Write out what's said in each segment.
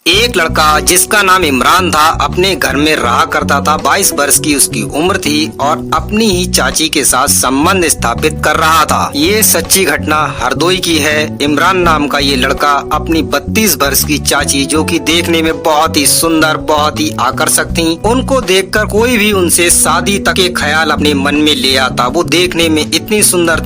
एक लड़का जिसका नाम इमरान था अपने घर में रहा करता था। 22 वर्ष की उसकी उम्र थी और अपनी ही चाची के साथ संबंध स्थापित कर रहा था। ये सच्ची घटना हरदोई की है। इमरान नाम का ये लड़का अपनी 32 वर्ष की चाची, जो कि देखने में बहुत ही सुंदर, बहुत ही आकर्षक थी, उनको देखकर कोई भी उनसे शादी तक के ख्याल अपने मन में ले आता। वो देखने में इतनी सुंदर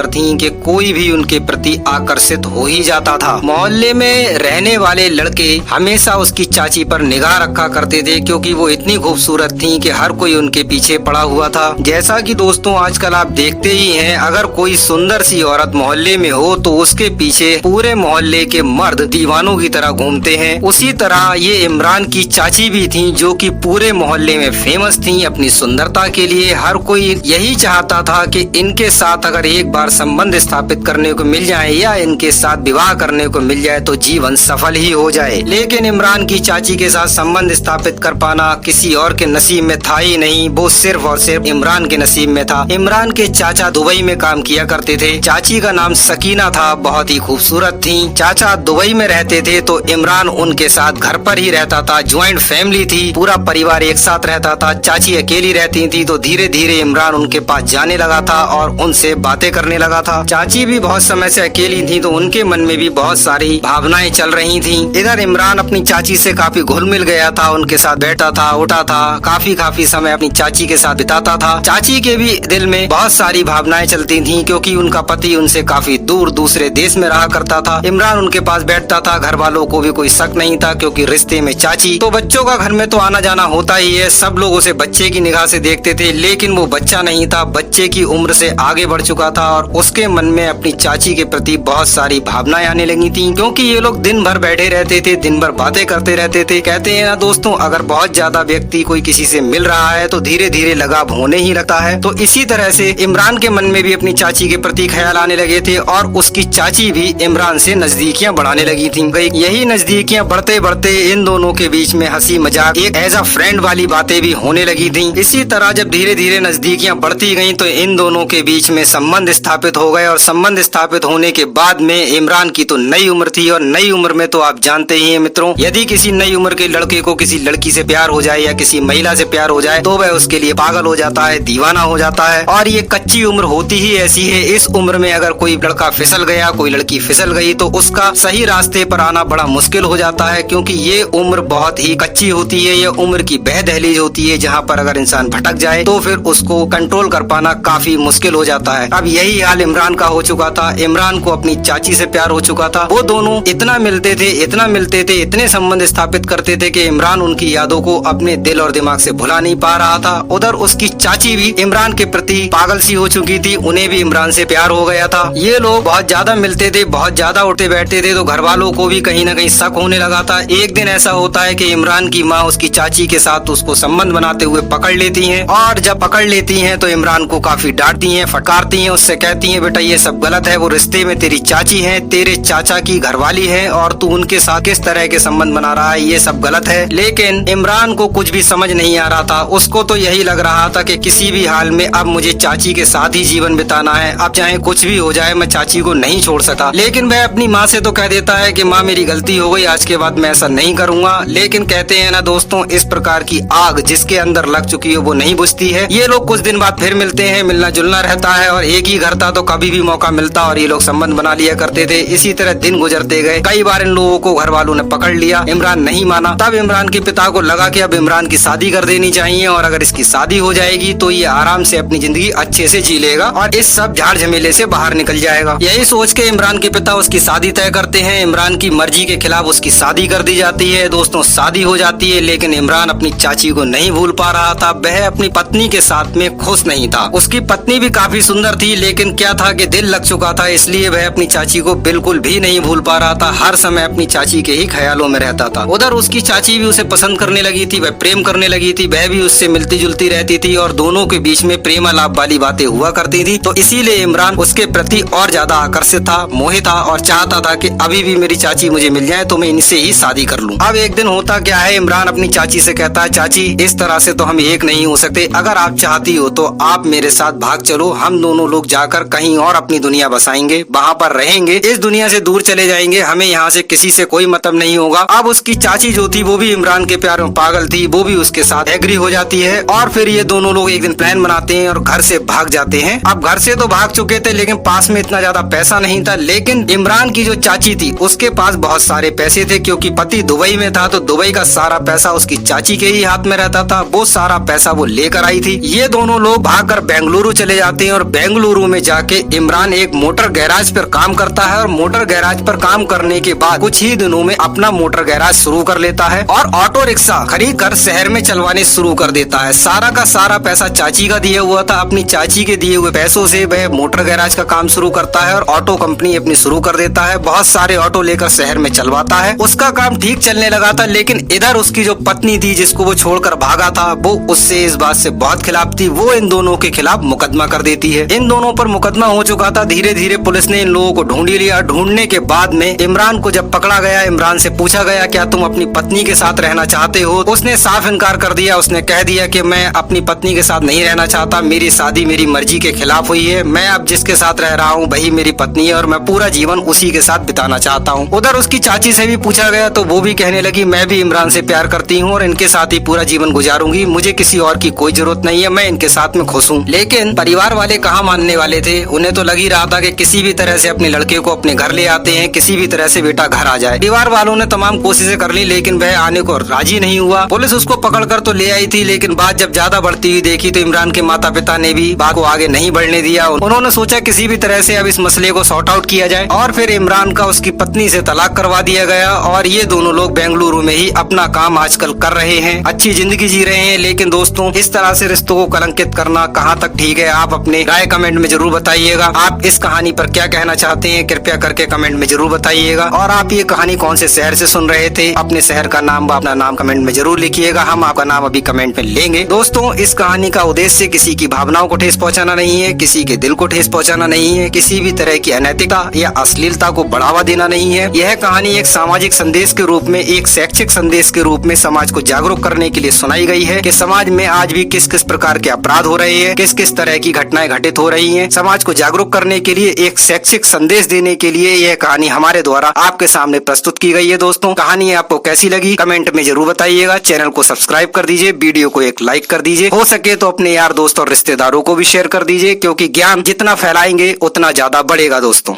थी कि कोई भी उनके प्रति आकर्षित हो ही जाता था। मोहल्ले में रहने वाले लड़के हमेशा उसकी चाची पर निगाह रखा करते थे, क्योंकि वो इतनी खूबसूरत थी कि हर कोई उनके पीछे पड़ा हुआ था। जैसा कि दोस्तों आजकल आप देखते ही हैं, अगर कोई सुंदर सी औरत मोहल्ले में हो तो उसके पीछे पूरे मोहल्ले के मर्द दीवानों की तरह घूमते हैं। उसी तरह ये इमरान की चाची भी थी, जो कि पूरे मोहल्ले में फेमस थी अपनी सुंदरता के लिए। हर कोई यही चाहता था कि इनके साथ अगर एक बार संबंध स्थापित करने को मिल जाए या इनके साथ विवाह करने को मिल जाए तो जीवन सफल ही हो जाए। लेकिन इमरान की चाची के साथ संबंध स्थापित कर पाना किसी और के नसीब में था ही नहीं, वो सिर्फ और सिर्फ इमरान के नसीब में था। इमरान के चाचा दुबई में काम किया करते थे। चाची का नाम सकीना था, बहुत ही खूबसूरत थी। चाचा दुबई में रहते थे तो इमरान उनके साथ घर पर ही रहता था। ज्वाइंट फैमिली थी, पूरा परिवार एक साथ रहता था। चाची अकेली रहती थी तो धीरे धीरे इमरान उनके पास जाने लगा था और उनसे बातें करने लगा था। चाची भी बहुत समय से अकेली थी तो उनके मन में भी बहुत सारी भावनाएं चल रही थी। इधर इमरान अपनी चाची से काफी घुल मिल गया था, उनके साथ बैठा था, उठा था, काफी समय अपनी चाची के साथ बिताता था। चाची के भी दिल में बहुत सारी भावनाएं चलती थी, क्योंकि उनका पति उनसे काफी दूर दूसरे देश में रहा करता था। इमरान उनके पास बैठता था, घर वालों को भी कोई शक नहीं था, क्योंकि रिश्ते में चाची तो बच्चों का घर में तो आना जाना होता ही है। सब लोग उसे बच्चे की निगाह से देखते थे, लेकिन वो बच्चा नहीं था, बच्चे की उम्र से आगे बढ़ चुका था और उसके मन में अपनी चाची के प्रति बहुत सारी भावनाएं आने लगी थी। क्योंकि ये लोग दिन भर बैठे रहते थे, दिन भर बातें करते रहते थे। कहते हैं ना दोस्तों, अगर बहुत ज्यादा व्यक्ति कोई किसी से मिल रहा है तो धीरे धीरे लगाव होने ही लगता है। तो इसी तरह से इमरान के मन में भी अपनी चाची के प्रति ख्याल आने लगे थे और उसकी चाची भी इमरान से नजदीकियां बढ़ाने लगी थी। यही नजदीकियां बढ़ते बढ़ते इन दोनों के बीच में हंसी मजाक, एक एज अ फ्रेंड वाली बातें भी होने लगी थी। इसी तरह जब धीरे धीरे नजदीकियां बढ़ती गयी तो इन दोनों के बीच में संबंध स्थापित हो गए। और संबंध स्थापित होने के बाद में इमरान की तो नई उम्र थी, और नई उम्र में तो आप जानते ही हैं मित्रों, यदि किसी नई उम्र के लड़के को किसी लड़की से प्यार हो जाए या किसी महिला से प्यार हो जाए तो वह उसके लिए पागल हो जाता है, दीवाना हो जाता है। और ये कच्ची उम्र होती ही ऐसी है। इस उम्र में अगर कोई लड़का फिसल गया, कोई लड़की फिसल गई तो उसका सही रास्ते पर आना बड़ा मुश्किल हो जाता है, क्योंकि ये उम्र बहुत ही कच्ची होती है। ये उम्र की वह दहलीज होती है जहाँ पर अगर इंसान भटक जाए तो फिर उसको कंट्रोल कर पाना काफी मुश्किल हो जाता है। अब यही हाल इमरान का हो चुका था। इमरान को अपनी चाची से प्यार हो चुका था। वो दोनों इतना मिलते थे, इतने संबंध स्थापित करते थे कि इमरान उनकी यादों को अपने दिल और दिमाग से भुला नहीं पा रहा था। उधर उसकी चाची भी इमरान के प्रति पागल सी हो चुकी थी, उन्हें भी इमरान से प्यार हो गया था। ये लोग बहुत ज्यादा मिलते थे, बहुत ज्यादा उठते बैठते थे, तो घर वालों को भी कहीं न कहीं शक होने लगा था। एक दिन ऐसा होता है कि इमरान की माँ उसकी चाची के साथ उसको संबंध बनाते हुए पकड़ लेती हैं, और जब पकड़ लेती हैं तो इमरान को काफी डांटती हैं, फटकारती हैं, उससे कहती हैं बेटा ये सब गलत है, वो रिश्ते में तेरी चाची है, तेरे चाचा की घरवाली है, और तू उनके साथ किस तरह के संबंध बना रहा है, ये सब गलत है। लेकिन इमरान को कुछ भी समझ नहीं आ रहा था। उसको तो यही लग रहा था कि किसी भी हाल में अब मुझे चाची के साथ ही जीवन बिताना है, अब चाहे कुछ भी हो जाए मैं चाची को नहीं छोड़ सका। लेकिन वह अपनी माँ से तो कह देता है कि माँ मेरी गलती हो गई, आज के बाद मैं ऐसा नहीं करूंगा। लेकिन कहते हैं ना दोस्तों, इस प्रकार की आग जिसके अंदर लग चुकी है वो नहीं बुझती है। ये लोग कुछ दिन बाद फिर मिलते हैं, मिलना जुलना रहता है, और एक ही घर था तो कभी भी मौका मिलता और ये लोग संबंध बना लिया करते थे। इसी तरह दिन गुजरते गए। कई बार इन लोगों को घर वालों ने पकड़ लिया, इमरान नहीं माना। तब इमरान के पिता को लगा कि अब इमरान की शादी कर देनी चाहिए, और अगर इसकी शादी हो जाएगी तो ये आराम से अपनी जिंदगी अच्छे से जी लेगा और इस सब झाड़ झमेले से बाहर निकल जाएगा। यही सोच के इमरान के पिता उसकी शादी तय करते हैं। इमरान की मर्जी के खिलाफ उसकी शादी कर दी जाती है। दोस्तों शादी हो जाती है, लेकिन इमरान अपनी चाची को नहीं भूल पा रहा था। वह अपनी पत्नी के साथ में खुश नहीं था। उसकी पत्नी भी काफी सुंदर थी, लेकिन क्या था कि दिल लग चुका था, इसलिए वह अपनी चाची को बिल्कुल भी नहीं भूल पा रहा था। हर समय अपनी चाची के ही ख्यालों में रहता था। उधर उसकी चाची भी उसे पसंद करने लगी थी, वह प्रेम करने लगी थी, वह भी उससे मिलती जुलती रहती थी और दोनों के बीच में प्रेम आलाप वाली बातें हुआ करती थी। तो इसीलिए इमरान उसके प्रति और ज्यादा आकर्षित था, मोहित था और चाहता था कि अभी भी मेरी चाची मुझे मिल जाए तो मैं इनसे ही शादी कर लूं। अब एक दिन होता क्या है, इमरान अपनी चाची से कहता है चाची इस तरह से तो हम एक नहीं हो सकते, अगर आप चाहती हो तो आप मेरे साथ भाग चलो, हम दोनों लोग जाकर कहीं और अपनी दुनिया बसाएंगे, वहाँ पर रहेंगे, इस दुनिया से दूर चले जाएंगे, हमें यहाँ से किसी से कोई खत्म नहीं होगा। अब उसकी चाची जो थी वो भी इमरान के प्यार में पागल थी, वो भी उसके साथ एग्री हो जाती है और फिर ये दोनों लोग एक दिन प्लान बनाते हैं और घर से भाग जाते हैं। अब घर से तो भाग चुके थे लेकिन पास में इतना ज्यादा पैसा नहीं था, लेकिन इमरान की जो चाची थी उसके पास बहुत सारे पैसे थे क्योंकि पति दुबई में था, तो दुबई का सारा पैसा उसकी चाची के ही हाथ में रहता था। वो सारा पैसा वो लेकर आई थी। ये दोनों लोग भागकर बेंगलुरु चले जाते हैं और बेंगलुरु में जाके इमरान एक मोटर गैराज पर काम करता है और मोटर गैराज पर काम करने के बाद कुछ ही दिनों में अपना मोटर गैराज शुरू कर लेता है और ऑटो रिक्शा खरीद कर शहर में चलवाने शुरू कर देता है। सारा का सारा पैसा चाची का दिया हुआ था, अपनी चाची के दिए हुए पैसों से वह मोटर गैराज का काम शुरू करता है और ऑटो कंपनी अपनी शुरू कर देता है। बहुत सारे ऑटो लेकर शहर में चलवाता है। उसका काम ठीक चलने लगा था, लेकिन इधर उसकी जो पत्नी थी जिसको वो छोड़कर भागा था वो उससे इस बात से बहुत खिलाफ थी। वो इन दोनों के खिलाफ मुकदमा कर देती है। इन दोनों पर मुकदमा हो चुका था। धीरे धीरे पुलिस ने इन लोगों को ढूंढ लिया। ढूंढने के बाद में इमरान को जब पकड़ा गया, इमरान से पूछा गया क्या तुम अपनी पत्नी के साथ रहना चाहते हो? उसने साफ इनकार कर दिया। उसने कह दिया कि मैं अपनी पत्नी के साथ नहीं रहना चाहता, मेरी शादी मेरी मर्जी के खिलाफ हुई है, मैं अब जिसके साथ रह रहा हूँ वही मेरी पत्नी है और मैं पूरा जीवन उसी के साथ बिताना चाहता हूँ। उधर उसकी चाची से भी पूछा गया तो वो भी कहने लगी मैं भी इमरान से प्यार करती हूँ और इनके साथ ही पूरा जीवन गुजारूंगी, मुझे किसी और की कोई जरूरत नहीं है, मैं इनके साथ में खुश हूँ। लेकिन परिवार वाले कहाँ मानने वाले थे। उन्हें तो लग ही रहा था कि किसी भी तरह से अपने लड़के को अपने घर ले आते हैं, किसी भी तरह से बेटा घर आ जाए। परिवार वालों ने तमाम कोशिशें कर ली लेकिन वह आने को राजी नहीं हुआ। पुलिस उसको पकड़कर तो ले आई थी, लेकिन बात जब ज्यादा बढ़ती हुई देखी तो इमरान के माता पिता ने भी बात को आगे नहीं बढ़ने दिया। उन्होंने सोचा किसी भी तरह से अब इस मसले को सॉर्ट आउट किया जाए और फिर इमरान का उसकी पत्नी से तलाक करवा दिया गया और ये दोनों लोग बेंगलुरु में ही अपना काम आजकल कर रहे हैं, अच्छी जिंदगी जी रहे हैं। लेकिन दोस्तों, इस तरह से रिश्तों को कलंकित करना कहाँ तक ठीक है? आप अपने राय कमेंट में जरूर बताइएगा। आप इस कहानी पर क्या कहना चाहते हैं कृपया करके कमेंट में जरूर बताइएगा। और आप ये कहानी कौन से शहर से सुन रहे थे? अपने शहर का नाम व अपना नाम कमेंट में जरूर लिखिएगा, हम आपका नाम अभी कमेंट में लेंगे। दोस्तों, इस कहानी का उद्देश्य किसी की भावनाओं को ठेस पहुंचाना नहीं है, किसी के दिल को ठेस पहुंचाना नहीं है, किसी भी तरह की अनैतिकता या अश्लीलता को बढ़ावा देना नहीं है। यह कहानी एक सामाजिक संदेश के रूप में, एक शैक्षिक संदेश के रूप में समाज को जागरूक करने के लिए सुनाई गई है कि समाज में आज भी किस किस प्रकार के अपराध हो रहे हैं, किस किस तरह की घटनाएं घटित हो रही हैं। समाज को जागरूक करने के लिए, एक शैक्षिक संदेश देने के लिए यह कहानी हमारे द्वारा आपके सामने प्रस्तुत की गई है। दोस्तों, कहानी आपको कैसी लगी कमेंट में जरूर बताइएगा। चैनल को सब्सक्राइब कर दीजिए, वीडियो को एक लाइक कर दीजिए, हो सके तो अपने यार दोस्त और रिश्तेदारों को भी शेयर कर दीजिए, क्योंकि ज्ञान जितना फैलाएंगे उतना ज्यादा बढ़ेगा दोस्तों।